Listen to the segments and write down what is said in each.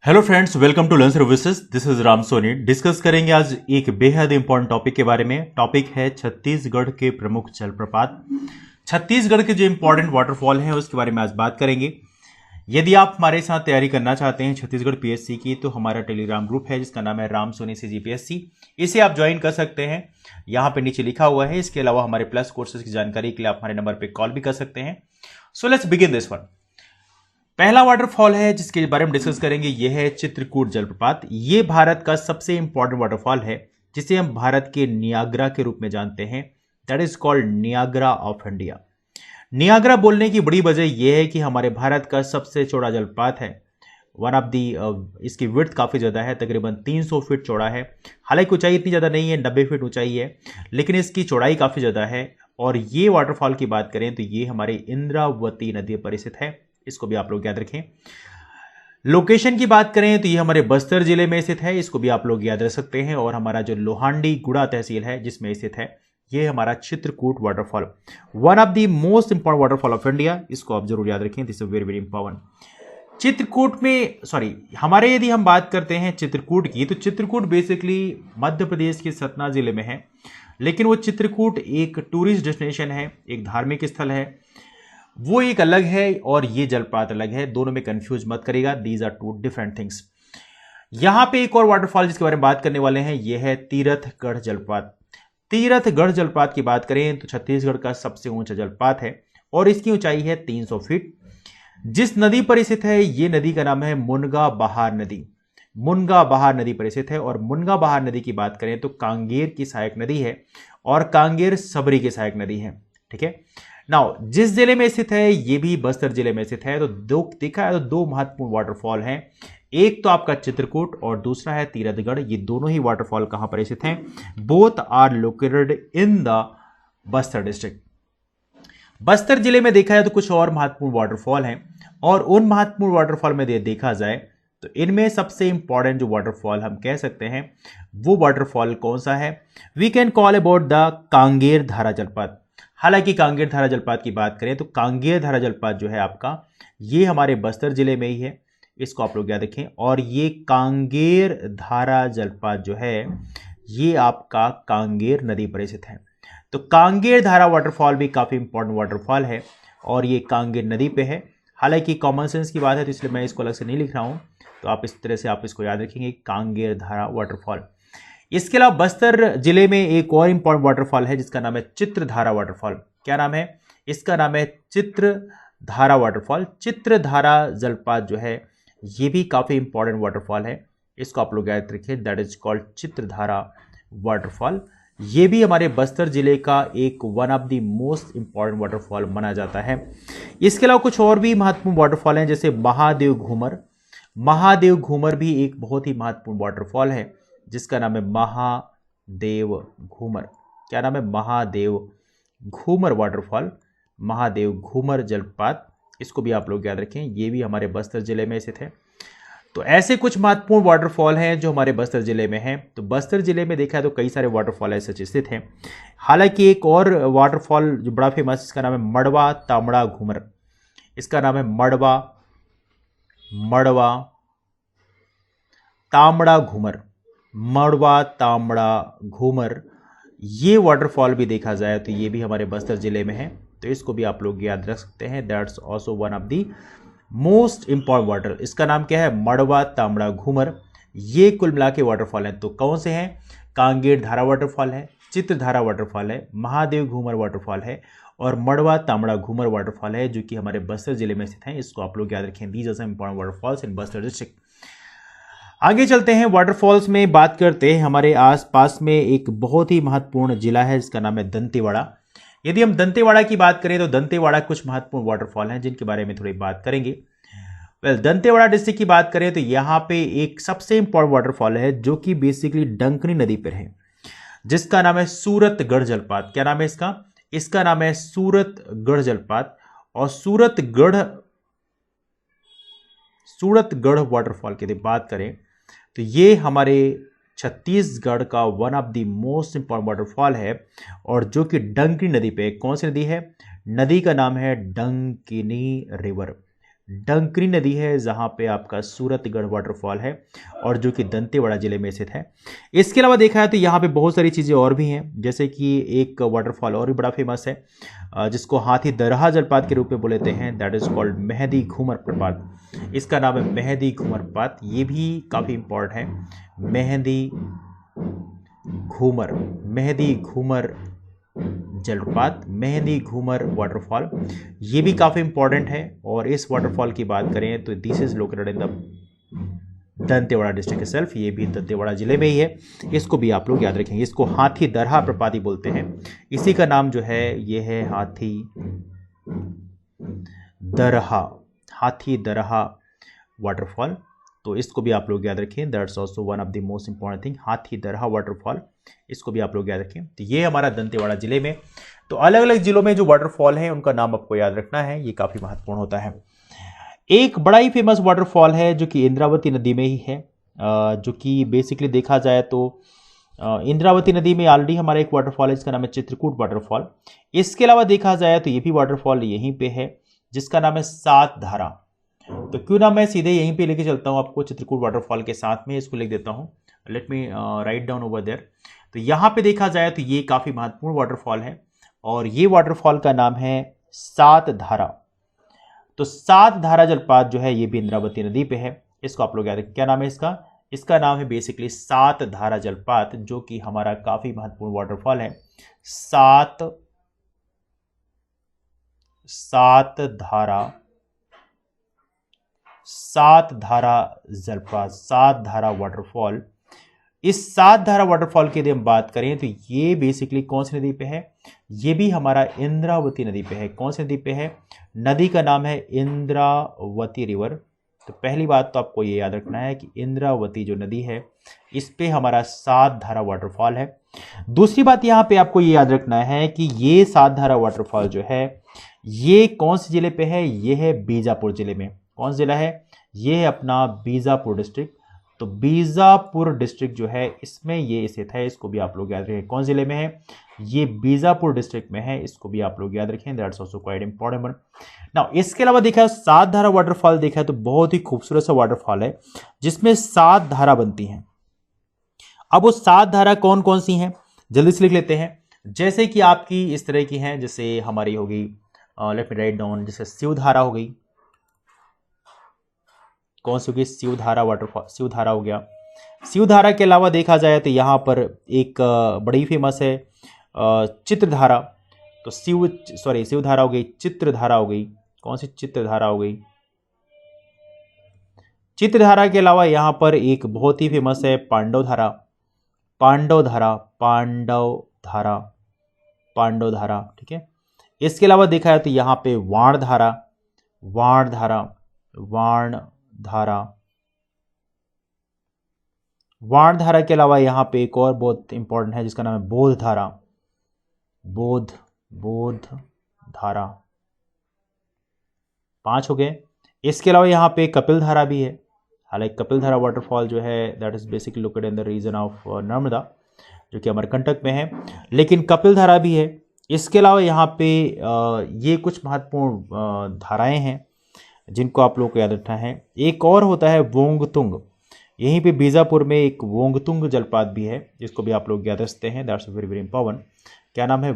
Hello friends, welcome to learn services. This is Ram Soni. Discuss करेंगे आज एक बेहद इंपॉर्टेंट टॉपिक के बारे में। टॉपिक है छत्तीसगढ़ के प्रमुख जलप्रपात। छत्तीसगढ़ के जो इंपॉर्टेंट वाटरफॉल हैं उसके बारे में आज बात करेंगे। यदि आप हमारे साथ तैयारी करना चाहते हैं छत्तीसगढ़ पीएससी की, तो हमारा टेलीग्राम ग्रुप है जिसका नाम है राम सोनी CGPSC। इसे आप ज्वाइन कर सकते हैं, यहाँ पे नीचे लिखा हुआ है। इसके अलावा हमारे प्लस कोर्सेज की जानकारी के लिए आप हमारे नंबर पर कॉल भी कर सकते हैं। So let's begin this one. पहला वाटरफॉल है जिसके बारे में डिस्कस करेंगे, यह है चित्रकूट जलप्रपात। यह भारत का सबसे इंपॉर्टेंट वाटरफॉल है जिसे हम भारत के नियाग्रा के रूप में जानते हैं। That is called Niagara of India. Niagara बोलने की बड़ी वजह यह है कि हमारे भारत का सबसे चौड़ा जलप्रपात है। वन ऑफ दी इसकी विड्थ काफ़ी ज़्यादा है, तकरीबन 300 फीट चौड़ा है। हालांकि ऊंचाई इतनी ज़्यादा नहीं है, 90 फीट ऊंचाई है, लेकिन इसकी चौड़ाई काफ़ी ज़्यादा है। और ये वाटरफॉल की बात करें तो ये हमारे इंद्रावती नदी पर स्थित है। इसको भी आप लोग याद रखें। लोकेशन की बात करें तो ये हमारे बस्तर जिले में स्थित है, इसको भी आप लोग याद रख सकते हैं। और हमारा जो लोहांडी गुड़ा तहसील है जिसमें स्थित है, ये हमारा Chitrakoot waterfall, one of the most important waterfall of India. इसको आप जरूर याद रखें, this is very very important. Chitrakoot में हमारे यदि हम बात करते हैं चित्रकूट की, तो चित्रकूट बेसिकली मध्य प्रदेश के सतना जिले में है। लेकिन वो चित्रकूट एक टूरिस्ट डेस्टिनेशन है, एक धार्मिक स्थल है, वो एक अलग है और ये जलप्रपात अलग है। दोनों में कंफ्यूज मत करेगा, these are two different things. यहां पे एक और वाटरफॉल जिसके बारे में बात करने वाले हैं, यह है तीरथगढ़ जलप्रपात। तीरथगढ़ जलप्रपात की बात करें तो छत्तीसगढ़ का सबसे ऊंचा जलप्रपात है और इसकी ऊंचाई है 300 फीट। जिस नदी पर स्थित है, ये नदी का नाम है मुनगा बहार नदी। मुनगा बहार नदी पर स्थित है। और मुनगा बहार नदी की बात करें तो कांगेर की सहायक नदी है और कांगेर सबरी की सहायक नदी है। ठीक है। नाउ जिस जिले में स्थित है, ये भी बस्तर जिले में स्थित है। तो दो महत्वपूर्ण वाटरफॉल हैं, एक तो आपका चित्रकूट और दूसरा है तीरथगढ़। ये दोनों ही वाटरफॉल कहां पर स्थित हैं? Both are located in the Bastar district. Bastar जिले में देखा जाए तो कुछ और महत्वपूर्ण वाटरफॉल हैं, और उन महत्वपूर्ण वाटरफॉल में देखा जाए तो इनमें सबसे इंपॉर्टेंट जो वाटरफॉल हम कह सकते हैं, वो वाटरफॉल कौन सा है? We can call about the Kanger Dhara जलप्रपात। हालांकि कांगेर धारा जलप्रपात की बात करें तो कांगेर धारा जलप्रपात जो है आपका, ये हमारे बस्तर जिले में ही है, इसको आप लोग याद रखें। और ये कांगेर धारा जलप्रपात जो है, ये आपका कांगेर नदी पर स्थित है। तो कांगेर धारा वाटरफॉल भी काफ़ी इंपॉर्टेंट वाटरफॉल है और ये कांगेर नदी पे है। हालांकि कॉमन सेंस की बात है तो इसलिए मैं इसको अलग से नहीं लिख रहा हूँ, तो आप इस तरह से आप इसको याद रखेंगे, कांगेर धारा वाटरफॉल। इसके अलावा बस्तर जिले में एक और इंपॉर्टेंट वाटरफॉल है जिसका नाम है चित्रधारा वाटरफॉल। क्या नाम है इसका? नाम है चित्रधारा वाटरफॉल। चित्रधारा जलप्रपात जो है, ये भी काफ़ी इंपॉर्टेंट वाटरफॉल है, इसको आप लोग याद रखिए। That is called Chitradhara waterfall. ये भी हमारे बस्तर जिले का एक one of the most important waterfall माना जाता है। इसके अलावा कुछ और भी महत्वपूर्ण वाटरफॉल हैं, जैसे महादेव घूमर। महादेव घूमर भी एक बहुत ही महत्वपूर्ण वाटरफॉल है जिसका नाम है महादेव घूमर। क्या नाम है? महादेव घूमर वाटरफॉल, महादेव घूमर जलप्रपात। इसको भी आप लोग याद रखें, ये भी हमारे बस्तर जिले में स्थित है। तो ऐसे कुछ महत्वपूर्ण वाटरफॉल हैं जो हमारे बस्तर जिले में हैं। तो बस्तर जिले में देखा है तो कई सारे वाटरफॉल ऐसे स्थित हैं। हालांकि एक और वाटरफॉल जो बड़ा फेमस, इसका नाम है मड़वा तामड़ा घूमर। इसका नाम है मड़वा तामड़ा घूमर, मड़वा तामड़ा घूमर। ये वाटरफॉल भी देखा जाए तो ये भी हमारे बस्तर जिले में है, तो इसको भी आप लोग याद रख सकते हैं। That's also one of the most important water. इसका नाम क्या है? मड़वा तामड़ा घूमर। ये कुल मिला के वाटरफॉल हैं। तो कौन से हैं? कांगेर धारा वाटरफॉल है, चित्रधारा वाटरफॉल है, महादेव घूमर वाटरफॉल है और मड़वा तामड़ा घूमर वाटरफॉल है, जो कि हमारे बस्तर जिले में स्थित हैं। इसको आप लोग याद रखें। These are some important waterfalls in Bastar district. आगे चलते हैं, वाटरफॉल्स में बात करते हैं। हमारे आसपास में एक बहुत ही महत्वपूर्ण जिला है जिसका नाम है दंतेवाड़ा। यदि हम दंतेवाड़ा की बात करें तो दंतेवाड़ा कुछ महत्वपूर्ण वाटरफॉल हैं जिनके बारे में थोड़ी बात करेंगे। दंतेवाड़ा डिस्ट्रिक्ट की बात करें तो यहाँ पे एक सबसे इंपॉर्टेंट वाटरफॉल है जो कि बेसिकली डंकनी नदी पर है, जिसका नाम है सूरतगढ़ जलप्रपात। क्या नाम है इसका? इसका नाम है सूरतगढ़ जलप्रपात। और सूरतगढ़ वाटरफॉल की बात करें तो ये हमारे छत्तीसगढ़ का one of the most important waterfall है, और जो कि डंकिनी नदी पे। कौन सी नदी है? नदी का नाम है डंकिनी रिवर। डंकरी नदी है जहां पे आपका सूरतगढ़ वाटरफॉल है और जो कि दंतेवाड़ा जिले में स्थित है। इसके अलावा देखा है तो यहाँ पे बहुत सारी चीज़ें और भी हैं, जैसे कि एक वाटरफॉल और भी बड़ा फेमस है जिसको हाथी दरहा जलपात के रूप में बोलते हैं, that is called Mehdi Ghumar प्रपात। इसका नाम है मेहदी घूमर प्रपात, ये भी काफ़ी इंपॉर्टेंट है। मेहदी घूमर जलप्रपात, मेहदी घूमर वाटरफॉल, ये भी काफ़ी इंपॉर्टेंट है। और इस वाटरफॉल की बात करें तो this is located in the Dantewada district self, ये भी दंतेवाड़ा जिले में ही है। इसको भी आप लोग याद रखेंगे। इसको हाथी दरहा प्रपात बोलते हैं, इसी का नाम जो है ये है हाथी दरहा वाटरफॉल। तो इसको भी आप लोग याद रखें, that's also one of the most important thing, हाथी दरहा वाटरफॉल, इसको भी आप लोग याद रखें। तो ये हमारा दंतेवाड़ा जिले में। तो अलग अलग जिलों में जो वाटरफॉल है उनका नाम आपको याद रखना है, ये काफ़ी महत्वपूर्ण होता है। एक बड़ा ही फेमस वाटरफॉल है जो कि इंद्रावती नदी में ही है, जो कि बेसिकली देखा जाए तो इंद्रावती नदी में ऑलरेडी हमारा एक वाटरफॉल है जिसका नाम है चित्रकूट वाटरफॉल। इसके अलावा देखा जाए तो ये भी वाटरफॉल यहीं पे है जिसका नाम है सात धारा। तो क्यों ना मैं सीधे यहीं पे लेके चलता हूँ आपको चित्रकूट वाटरफॉल के साथ में, इसको लिख देता हूँ, let me write down over there. तो यहाँ पे देखा जाए तो ये काफ़ी महत्वपूर्ण वाटरफॉल है और ये वाटरफॉल का नाम है सात धारा। तो सात धारा जलपात जो है ये भी इंद्रावती नदी पे है, इसको आप लोग याद रखें। क्या नाम है इसका? इसका नाम है बेसिकली सात धारा जलपात, जो कि हमारा काफ़ी महत्वपूर्ण वाटरफॉल है। सात धारा जलपात, सात धारा वाटरफॉल। इस सात धारा वाटरफॉल की यदि हम बात करें तो ये बेसिकली कौन सी नदी पे है? ये भी हमारा इंद्रावती नदी पे है। कौन सी नदी पे है? नदी का नाम है इंद्रावती रिवर। तो पहली बात तो आपको ये याद रखना है कि इंद्रावती जो नदी है इस पे हमारा सात धारा वाटरफॉल है। दूसरी बात यहाँ पे आपको ये याद रखना है कि ये सात धारा वाटरफॉल जो है ये कौन से जिले पे है? ये है बीजापुर जिले में। कौन सा जिला है? ये है अपना बीजापुर डिस्ट्रिक्ट। तो बीजापुर डिस्ट्रिक्ट जो है इसमें ये स्थित है, इसको भी आप लोग याद रखें। कौन जिले में है? ये बीजापुर डिस्ट्रिक्ट में है, इसको भी आप लोग याद रखें, that's also quite important one. Now इसके अलावा देखा सात धारा वाटरफॉल देखा तो बहुत ही खूबसूरत सा वाटरफॉल है जिसमें सात धारा बनती हैं। अब वो सात धारा कौन कौन सी हैं जल्दी से लिख लेते हैं। जैसे कि आपकी इस तरह की हैं, जैसे हमारी होगी, लेट मी राइट डाउन, जैसे शिवधारा हो गई। कौन सी होगी? शिवधारा वाटरफॉल, शिवधारा हो गया। शिवधारा के अलावा देखा जाए तो यहाँ पर एक बड़ी फेमस है चित्रधारा। तो शिवधारा हो गई, चित्रधारा हो गई। कौन सी? चित्रधारा हो गई। चित्रधारा के अलावा यहाँ पर एक बहुत ही फेमस है पांडवधारा, पांडवधारा, ठीक है। इसके अलावा देखा जाए तो यहाँ पे वाणधारा के अलावा यहाँ पे एक और बहुत इंपॉर्टेंट है जिसका नाम है बोधधारा, बोधधारा। 5 हो गए। इसके अलावा यहाँ पे कपिलधारा भी है। हालांकि कपिलधारा वाटरफॉल जो है that is basically located in the region of Narmada, जो कि अमरकंटक में है, लेकिन कपिलधारा भी है। इसके अलावा यहाँ पे ये कुछ महत्वपूर्ण धाराएं हैं जिनको आप लोग को याद रखना है। एक और होता है वोंगतुंग, यहीं पे बीजापुर में एक वोंगतुंग जलपात भी है जिसको भी आप लोग याद रखते हैं, दैट्स वेरी वेरी इंपॉर्टेंट। क्या नाम है?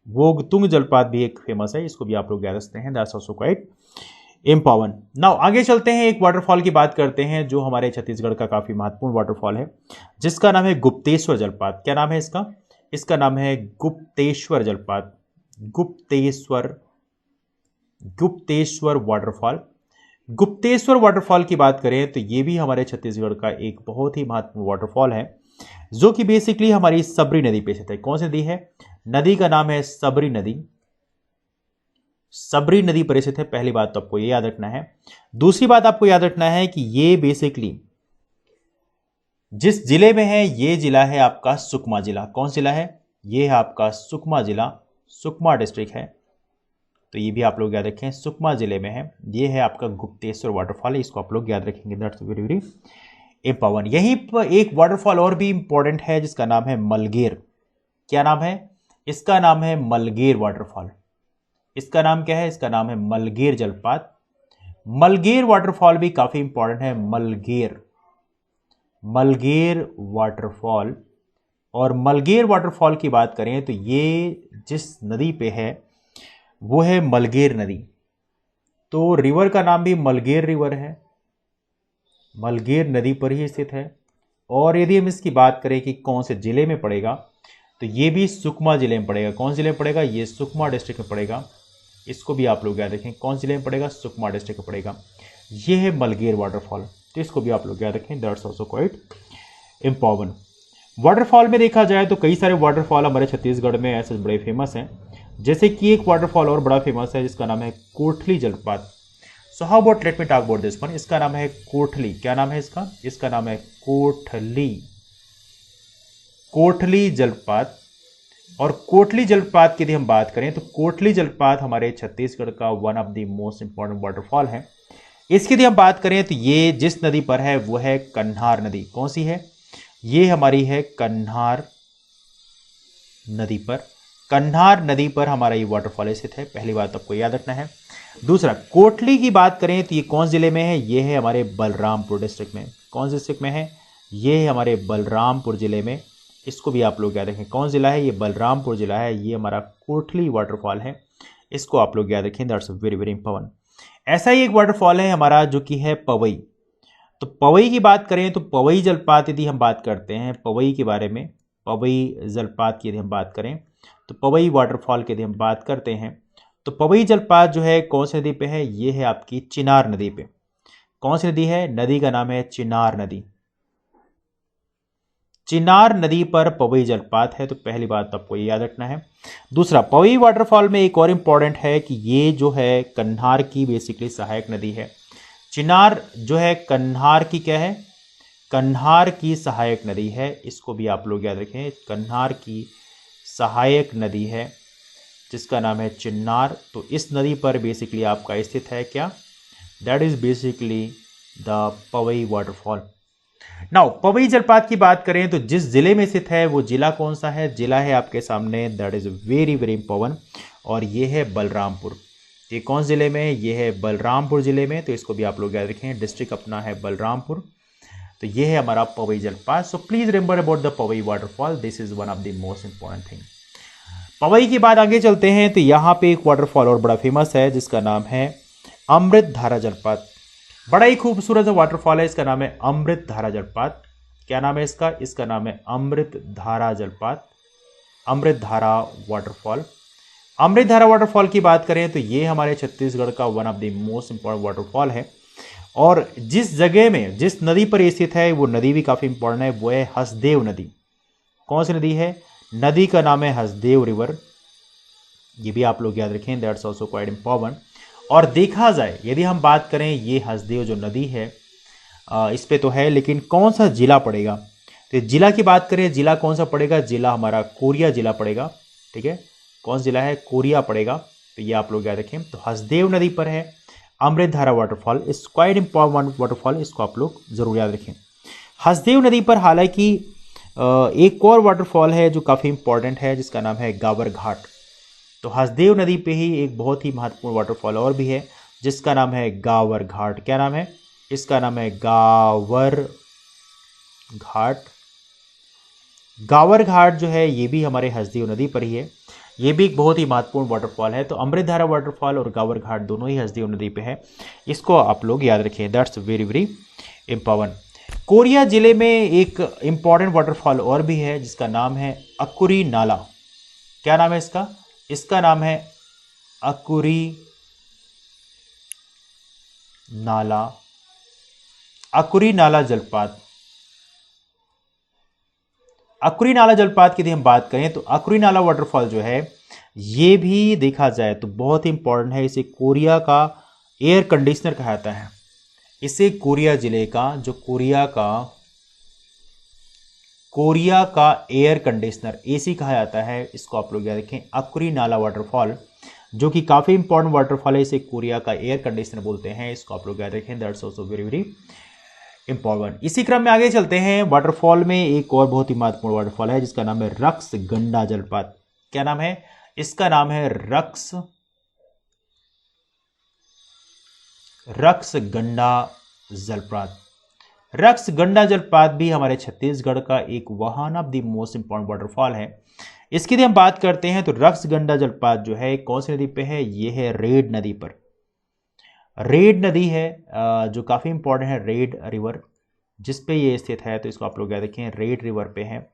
वोगतुंग जलपात भी एक फेमस है, इसको भी आप लोग याद रखते हैं, that's also quite important. Now आगे चलते हैं, एक वाटरफॉल की बात करते हैं जो हमारे छत्तीसगढ़ का काफी महत्वपूर्ण वाटरफॉल है जिसका नाम है गुप्तेश्वर जलपात। क्या नाम है इसका? इसका नाम है गुप्तेश्वर जलपात, गुप्तेश्वर वाटरफॉल। गुप्तेश्वर वाटरफॉल की बात करें तो ये भी हमारे छत्तीसगढ़ का एक बहुत ही महत्वपूर्ण वाटरफॉल है जो कि बेसिकली हमारी सबरी नदी पे स्थित है। कौन सी नदी है? नदी का नाम है सबरी नदी, सबरी नदी पर स्थित है। पहली बात तो आपको ये याद रखना है। दूसरी बात आपको याद रखना है कि ये बेसिकली जिस जिले में है ये जिला है आपका सुकमा जिला। कौन जिला है? ये है आपका सुकमा जिला, सुकमा डिस्ट्रिक्ट है। तो ये भी आप लोग याद रखें, सुकमा जिले में है। ये है आपका गुप्तेश्वर वाटरफॉल, इसको आप लोग याद रखेंगे, दैट्स वेरी वेरी इंपॉर्टेंट। यहीं पर एक वाटरफॉल और भी इंपॉर्टेंट है जिसका नाम है मलगेर। क्या नाम है? इसका नाम है मलगेर वाटरफॉल। इसका नाम क्या है? इसका नाम है मलगेर जलपात। मलगेर वाटरफॉल भी काफी इंपॉर्टेंट है। मलगेर वाटरफॉल। और मलगेर वाटरफॉल की बात करें तो ये जिस नदी पे है वो है मलगेर नदी। तो रिवर का नाम भी मलगेर रिवर है, मलगेर नदी पर ही स्थित है। और यदि हम इसकी बात करें कि कौन से जिले में पड़ेगा, तो ये भी सुकमा जिले में पड़ेगा। कौन जिले में पड़ेगा? ये सुकमा डिस्ट्रिक्ट में पड़ेगा। इसको भी आप लोग याद रखें, कौन जिले में पड़ेगा? सुकमा डिस्ट्रिक्ट में पड़ेगा। ये है मलगेर वाटरफॉल, तो इसको भी आप लोग याद रखें। That's also quite important. Waterfall में देखा जाए तो कई सारे वाटरफॉल हमारे छत्तीसगढ़ में ऐसे बड़े फेमस हैं। जैसे कि एक वाटरफॉल और बड़ा फेमस है जिसका नाम है कोठली जलपात। So how about let me talk about this one. इसका नाम है कोठली। क्या नाम है इसका? इसका नाम है कोठली जलपात। और कोठली जलपात की यदि हम बात करें तो कोठली जलपात हमारे छत्तीसगढ़ का one of the most important waterfall है। इसकी यदि हम बात करें तो ये जिस नदी पर है वो है कन्हार नदी। कौन सी है? ये हमारी है कन्हार नदी पर। कन्हार नदी पर हमारा ये वाटरफॉल स्थित है। पहली बात आपको याद रखना है। दूसरा, कोठली की बात करें तो ये कौन जिले में है? ये है हमारे बलरामपुर डिस्ट्रिक्ट में। कौन डिस्ट्रिक्ट में है? ये है हमारे बलरामपुर जिले में। इसको भी आप लोग याद रखें। कौन जिला है? ये बलरामपुर जिला है। ये हमारा कोठली वाटरफॉल है, इसको आप लोग याद रखें। That's very very important. ऐसा ही एक वाटरफॉल है हमारा जो कि है पवई। तो पवई की बात करें तो पवई जलपात यदि हम बात करते हैं पवई के बारे में, पवई जलपात की यदि हम बात करें तो पवई वाटरफॉल की यदि हम बात करते हैं तो पवई जलपात जो है कौन सी नदी पे है? ये है आपकी चिनार नदी पे। कौन सी नदी है? नदी का नाम है चिनार नदी। चिनार नदी पर पवई जलपात है, तो पहली बात आपको ये याद रखना है। दूसरा, पवई वाटरफॉल में एक और इंपॉर्टेंट है कि ये जो है कन्हार की बेसिकली सहायक नदी है। चिनार जो है कन्हार की क्या है? कन्हार की सहायक नदी है। इसको भी आप लोग याद रखें। कन्हार की सहायक नदी है जिसका नाम है चिन्नार। तो इस नदी पर बेसिकली आपका स्थित है क्या? That is basically the Pavai waterfall. Now Pavai जलपात की बात करें तो जिस जिले में स्थित है वो जिला कौन सा है? जिला है आपके सामने, that is very very important, और ये है बलरामपुर। ये कौन जिले में है? ये है बलरामपुर जिले में। तो इसको भी आप लोग याद रखें। डिस्ट्रिक्ट अपना है बलरामपुर। तो ये है हमारा पवई जलपात। So please remember about the Pavai waterfall, this is one of the most important thing. Pavai की बात आगे चलते हैं तो यहाँ पे एक वाटरफॉल और बड़ा फेमस है जिसका नाम है अमृत धारा जलपात। बड़ा ही खूबसूरत वाटरफॉल है, इसका नाम है अमृत धारा जलपात। क्या नाम है इसका? इसका नाम है अमृत धारा जलपात, अमृत धारा वाटरफॉल। अमृत धारा वाटरफॉल की बात करें तो ये हमारे छत्तीसगढ़ का one of the most important waterfall है। और जिस जगह में, जिस नदी पर स्थित है वो नदी भी काफी इंपॉर्टेंट है, वो है हसदेव नदी। कौन सी नदी है? नदी का नाम है हसदेव रिवर। ये भी आप लोग याद रखें, दैट्स ऑल्सो क्वाइट इंपॉर्टेंट। और देखा जाए यदि हम बात करें ये हसदेव जो नदी है इस पे तो है, लेकिन कौन सा जिला पड़ेगा? तो जिला की बात करें, जिला कौन सा पड़ेगा? जिला हमारा कोरिया जिला पड़ेगा। ठीक है, कौन सा जिला है? कोरिया पड़ेगा। तो ये आप लोग याद रखें। तो हसदेव नदी पर है अमृत धारा वाटरफॉल, इस क्वाइट इंपॉर्टेंट वाटरफॉल, इसको आप लोग जरूर याद रखें। हसदेव नदी पर हालांकि एक और वाटरफॉल है जो काफ़ी इंपॉर्टेंट है जिसका नाम है गावर घाट। तो हसदेव नदी पे ही एक बहुत ही महत्वपूर्ण वाटरफॉल और भी है जिसका नाम है गावर घाट। क्या नाम है? इसका नाम है गावर घाट। गावर घाट जो है ये भी हमारे हसदेव नदी पर ही है। ये भी एक बहुत ही महत्वपूर्ण वाटरफॉल है। तो अमृतधारा वाटरफॉल और गावर घाट दोनों ही हसदेव नदी पे है, इसको आप लोग याद रखें। That's very very important. Korea जिले में एक इंपॉर्टेंट वाटरफॉल और भी है जिसका नाम है अकुरी नाला। क्या नाम है इसका? इसका नाम है अकुरी नाला, अकुरी नाला जलपात। अकुरी नाला जलपात की यदि हम बात करें तो अकुरी नाला वाटरफॉल जो है ये भी देखा जाए तो बहुत ही इंपॉर्टेंट है। इसे कोरिया का एयर कंडीशनर कहा जाता है। इसे कोरिया जिले का, जो कोरिया का एयर कंडीशनर एसी कहा जाता है, इसको आप लोग याद रखें। अकुरी नाला वाटरफॉल जो कि काफ़ी इंपॉर्टेंट वाटरफॉल है, इसे कोरिया का एयर कंडीशनर बोलते हैं, इसको आप लोग याद रखें। That's also very very important. इसी क्रम में आगे चलते हैं। वाटरफॉल में एक और बहुत ही महत्वपूर्ण वाटरफॉल है जिसका नाम है रक्स गंडा जलपात। क्या नाम है? इसका नाम है रक्स रक्सगंडा जलप्रपात। रक्सगंडा जलप्रपात भी हमारे छत्तीसगढ़ का एक one of the most important waterfall है। इसकी यदि हम बात करते हैं तो रक्सगंडा जलप्रपात जो है कौन सी नदी पे है, ये है रेड नदी पर। रेड नदी है जो काफ़ी इंपॉर्टेंट है, रेड रिवर जिस पे ये स्थित है, तो इसको आप लोग याद रखें, रेड रिवर पे है।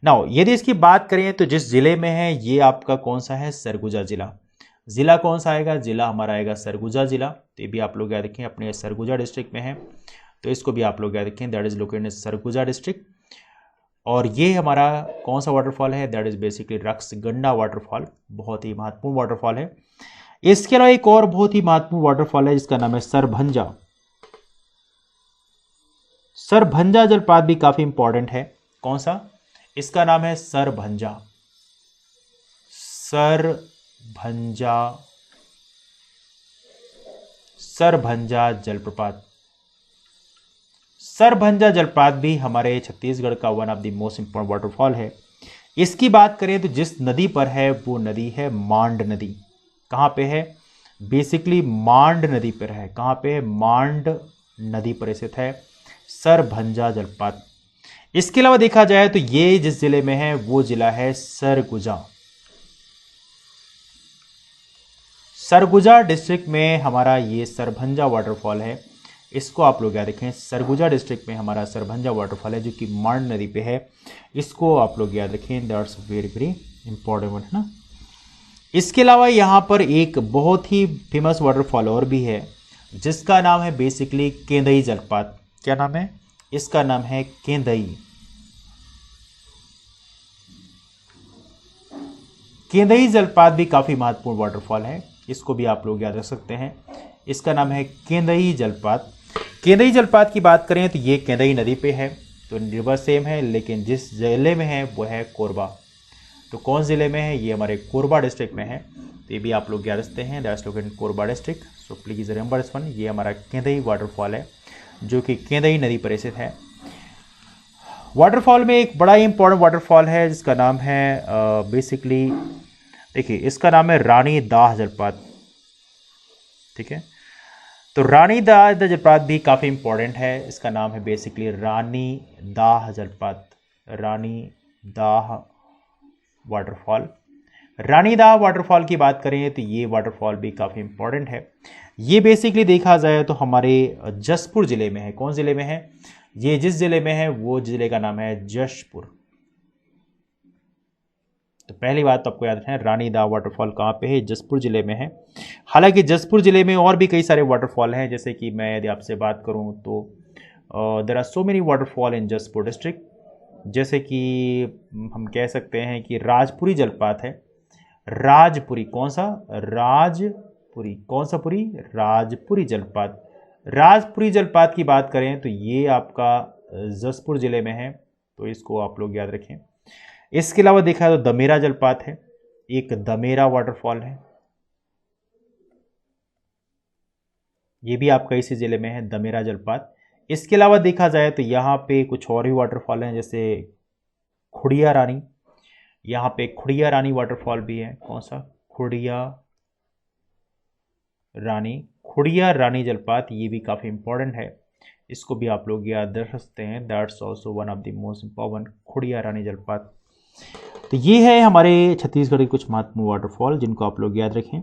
नाउ यदि इसकी बात करें तो जिस जिले में है ये आपका कौन सा है, सरगुजा जिला। जिला कौन सा आएगा, जिला हमारा आएगा सरगुजा जिला। तो ये भी आप लोग याद रखें, अपने सरगुजा डिस्ट्रिक्ट में है, तो इसको भी आप लोग याद रखें, that is located in Surguja district. और ये हमारा कौन सा वाटरफॉल है, दैट इज बेसिकली रक्सगंडा वाटरफॉल, बहुत ही महत्वपूर्ण वाटरफॉल है। इसके अलावा एक और बहुत ही महत्वपूर्ण वाटरफॉल है जिसका नाम है सरभंजा। सरभंजा जलप्रपात भी काफी इंपॉर्टेंट है। कौन सा, इसका नाम है सरभंजा। सरभंजा, सरभंजा जलप्रपात। सरभंजा जलप्रपात भी हमारे छत्तीसगढ़ का one of the most important waterfall है। इसकी बात करें तो जिस नदी पर है वो नदी है मांड नदी। कहाँ पे है, बेसिकली मांड नदी पर है। कहाँ पे है, मांड नदी पर स्थित है सरभंजा जलप्रपात। इसके अलावा देखा जाए तो ये जिस जिले में है वो जिला है सरगुजा। सरगुजा डिस्ट्रिक्ट में हमारा ये सरभंजा वाटरफॉल है, इसको आप लोग याद रखें। सरगुजा डिस्ट्रिक्ट में हमारा सरभंजा वाटरफॉल है जो कि मांड नदी पे है, इसको आप लोग याद रखें, दैट्स वेरी वेरी इंपॉर्टेंट है ना। इसके अलावा यहाँ पर एक बहुत ही फेमस वाटरफॉल और भी है जिसका नाम है बेसिकली केंदई जलप्रपात। क्या नाम है, इसका नाम है केंदई। केंदई जलप्रपात भी काफी महत्वपूर्ण वाटरफॉल है, इसको भी आप लोग याद रख सकते हैं। इसका नाम है केंदई जलप्रपात। केंदई जलप्रपात की बात करें तो ये केंदई नदी पे है, तो रिवर सेम है, लेकिन जिस जिले में है वो है कोरबा। तो कौन जिले में है, ये हमारे कोरबा डिस्ट्रिक्ट में है, तो ये भी आप लोग याद रखते हैं, that's located in Korba district. So please remember this one. ये हमारा केंदई वाटरफॉल है जो कि केंदई नदी पर स्थित है। वाटरफॉल में एक बड़ा ही इंपॉर्टेंट वाटरफॉल है जिसका नाम है बेसिकली, देखिए इसका नाम है रानी दाह जलप्रपात। ठीक है, तो रानी दाह जलप्रपात भी काफ़ी इंपॉर्टेंट है, इसका नाम है बेसिकली रानी दाह जलप्रपात। रानी दाह वाटरफॉल। रानी दाह वाटरफॉल की बात करें तो ये वाटरफॉल भी काफ़ी इंपॉर्टेंट है। ये बेसिकली देखा जाए तो हमारे जशपुर जिले में है। कौन जिले में है, ये जिस जिले में है वो जिले का नाम है जशपुर। तो पहली बात तो आपको याद रखना है, रानी दाह वाटरफॉल कहाँ पे है, जशपुर जिले में है। हालांकि जशपुर जिले में और भी कई सारे वाटरफॉल हैं, जैसे कि मैं यदि आपसे बात करूं तो there are so many waterfall in Jashpur district. जैसे कि हम कह सकते हैं कि राजपुरी जलप्रपात है। राजपुरी, कौन सा, राजपुरी, कौन सा पुरी, राजपुरी जलप्रपात। राजपुरी जलप्रपात की बात करें तो ये आपका जशपुर जिले में है, तो इसको आप लोग याद रखें। इसके अलावा देखा तो दमेरा जलप्रपात है, एक दमेरा वाटरफॉल है, ये भी आपका इसी जिले में है, दमेरा जलप्रपात। इसके अलावा देखा जाए तो यहाँ पे कुछ और भी वाटरफॉल हैं, जैसे खुड़िया रानी। यहाँ पे खुड़िया रानी वाटरफॉल भी है। कौन सा, खुड़िया रानी। खुड़िया रानी जलप्रपात ये भी काफ़ी इंपॉर्टेंट है, इसको भी आप लोग याद रख सकते हैं, that's also one of the most important, Khudiya Rani जलप्रपात। तो ये है हमारे छत्तीसगढ़ के कुछ महत्वपूर्ण वाटरफॉल जिनको आप लोग याद रखें।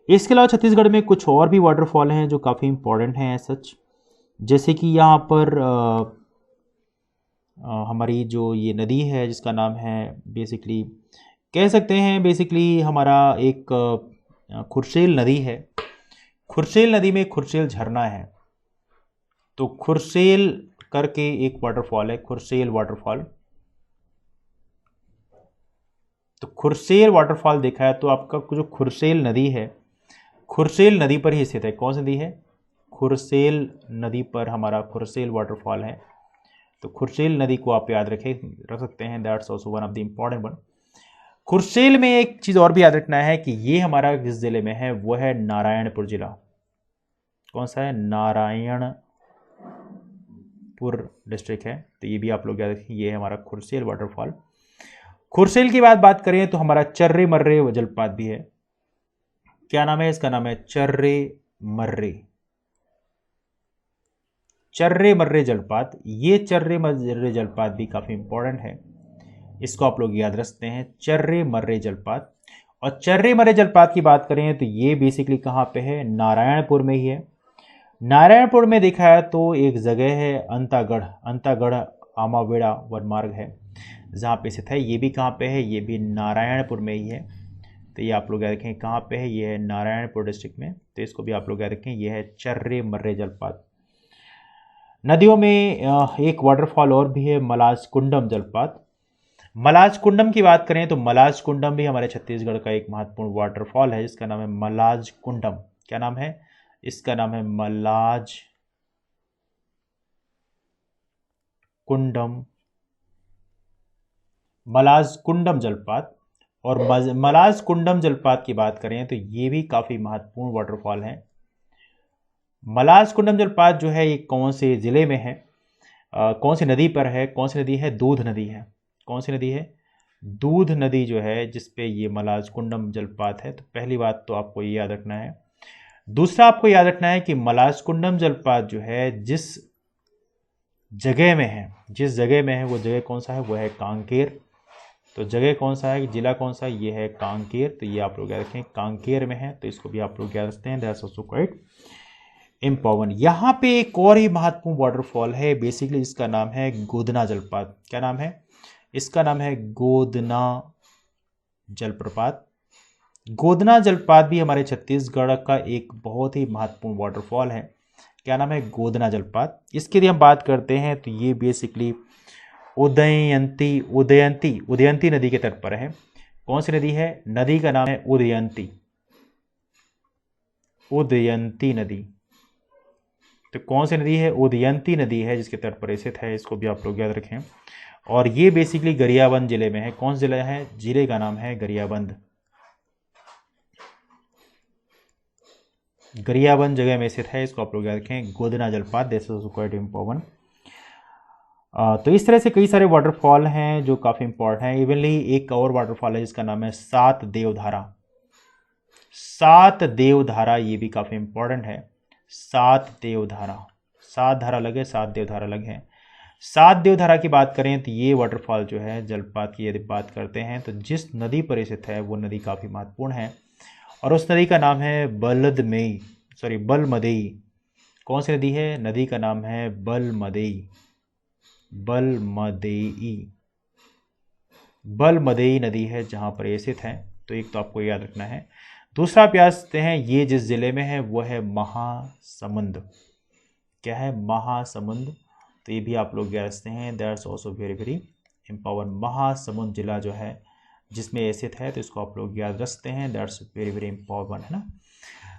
इसके अलावा छत्तीसगढ़ में कुछ और भी वाटरफॉल हैं जो काफ़ी इंपॉर्टेंट हैं सच, जैसे कि यहाँ पर हमारी जो ये नदी है जिसका नाम है बेसिकली, कह सकते हैं बेसिकली हमारा एक खुरसेल नदी है। खुरसेल नदी में खुरसेल झरना है, तो खुरसेल करके एक वाटरफॉल है, खुरसेल वाटरफॉल। तो खुरसेल वाटरफॉल देखा है तो आपका जो खुरसेल नदी है, खुरसेल नदी पर ही स्थित है। कौन सी नदी है, खुरसेल नदी पर हमारा खुरसेल वाटरफॉल है। तो खुरसेल नदी को आप याद रख सकते हैं, that's also one of the important one. Khursel में एक चीज़ और भी याद रखना है कि ये हमारा जिस जिले में है वो है नारायणपुर जिला। कौन सा है, नारायणपुर डिस्ट्रिक्ट है, तो ये भी आप लोग याद रखें, ये है हमारा खुरसेल वाटरफॉल। खुरसेल की बात करें तो हमारा चर्रे मर्रे जलप्रपात भी है। क्या नाम है इसका, नाम है चर्रे मर्रे। चर्रे मर्रे जलपात, ये चर्रे मर्रे जलपात भी काफ़ी इंपॉर्टेंट है, इसको आप लोग याद रखते हैं, चर्रे मर्रे जलपात। और चर्रे मर्रे जलपात की बात करें तो ये बेसिकली कहाँ पे है, नारायणपुर में ही है। नारायणपुर में देखा है तो एक जगह है अंतागढ़, अंतागढ़ आमावेड़ा वन मार्ग है जहाँ पे स्थित है, ये भी कहाँ पे है, ये भी नारायणपुर में ही है। तो ये आप लोग याद रखें कहाँ पे है, ये है नारायणपुर डिस्ट्रिक्ट में, तो इसको भी आप लोग याद रखें, ये है चर्रे मर्रे जलपात। नदियों में एक वाटरफॉल और भी है, मलाज कुंडम जलपात। मलाज कुंडम की बात करें तो मलाज कुंडम भी हमारे छत्तीसगढ़ का एक महत्वपूर्ण वाटरफॉल है जिसका नाम है मलाज कुंडम। क्या नाम है, इसका नाम है मलाज कुंडम, मलाज कुंडम जलपात। और मलाज कुंडम जलपात की बात करें तो ये भी काफ़ी महत्वपूर्ण वाटरफॉल है। मलाज कुंडम जलपात जो है ये कौन से ज़िले में है, कौन सी नदी पर है, कौन सी नदी है, दूध नदी है। कौन सी नदी है, दूध नदी जो है जिसपे ये मलाज कुंडम जलपात है। तो पहली बात तो आपको ये याद रखना है। दूसरा आपको याद रखना है कि मलाज कुंडम जलपात जो है जिस जगह में है, जिस जगह में है वो जगह कौन सा है, वो है कांकेर। तो जगह कौन सा है, जिला कौन सा है, ये है कांकेर। तो ये आप लोग याद रखें कांकेर में है, तो इसको भी आप लोग याद रखते हैं, दैट्स आल्सो क्वाइट इम्पॉर्टेंट। यहाँ पे एक और ही महत्वपूर्ण वाटरफॉल है बेसिकली, इसका नाम है गोदना जलपात। क्या नाम है, इसका नाम है गोदना जलप्रपात। गोदना जलपात भी हमारे छत्तीसगढ़ का एक बहुत ही महत्वपूर्ण वाटरफॉल है। क्या नाम है, गोदना जलपात। इसकी यदि हम बात करते हैं तो ये बेसिकली उदयंती उदयंती उदयंती नदी के तट पर है। कौन सी नदी है, नदी का नाम है उदयंती, उदयंती नदी। तो कौन सी नदी है, उदयंती नदी है जिसके तट पर स्थित है, इसको भी आप लोग याद रखें। और ये बेसिकली गरियाबंद जिले में है। कौन सा जिला है, जिले का नाम है गरियाबंद, गरियाबंद जगह में स्थित है, इसको आप लोग याद रखें, गोदना जलपात, दिस इज क्वाइट इम्पोर्टेंट। तो इस तरह से कई सारे वाटरफॉल हैं जो काफ़ी इंपॉर्टेंट हैं। इवनली एक और वाटरफॉल है जिसका नाम है सात देवधारा। सात देवधारा ये भी काफ़ी इंपॉर्टेंट है, सात देवधारा, सात धारा अलग है, सात देवधारा अलग है। सात देवधारा की बात करें तो ये वाटरफॉल जो है जलपात की यदि बात करते हैं तो जिस नदी पर स्थित है वो नदी काफ़ी महत्वपूर्ण है और उस नदी का नाम है बलमदई। कौन सी नदी है, नदी का नाम है बलमदई, बलमदई नदी है जहाँ पर स्थित है। तो एक तो आपको याद रखना है। दूसरा आप याद रखते हैं ये जिस जिले में है वो है महासमुंद। क्या है, महासमुंद। तो ये भी आप लोग याद रखते हैं, that's also very very important. Mahasamund जिला जो है जिसमें स्थित है तो इसको आप लोग याद रखते हैं, दैट्स वेरी वेरी इंपॉर्टेंट, है ना।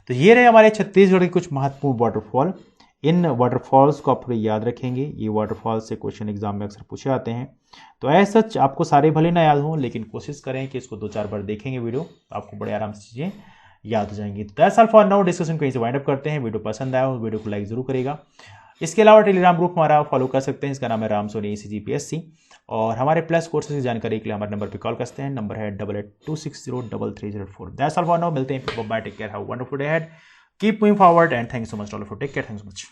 तो ये रहे हमारे छत्तीसगढ़ के कुछ महत्वपूर्ण वाटरफॉल। इन वाटरफॉल्स को आप थोड़ी याद रखेंगे, ये वाटरफॉल से क्वेश्चन एग्जाम में अक्सर पूछे जाते हैं। तो ऐसा सच आपको सारे भले ना याद हों लेकिन कोशिश करें कि इसको 2-4 बार देखेंगे वीडियो, तो आपको बड़े आराम से चीज़ें याद हो जाएंगी। तो that's all for now, discussion कहीं से वाइंड अप करते हैं। वीडियो पसंद आया हो वीडियो को लाइक जरूर करेगा। इसके अलावा टेलीग्राम ग्रुप हमारा फॉलो कर सकते हैं, इसका नाम है राम सोनी ECGPSC। और हमारे प्लस कोर्सेज की जानकारी के लिए हमारे नंबर पर कॉल करते हैं, नंबर है 8826033004। दैट्स ऑल फॉर नाउ, मिलते हैं फिर, bye, take care, have a wonderful day ahead, keep moving forward and thank you so much all for, take care, thanks so much.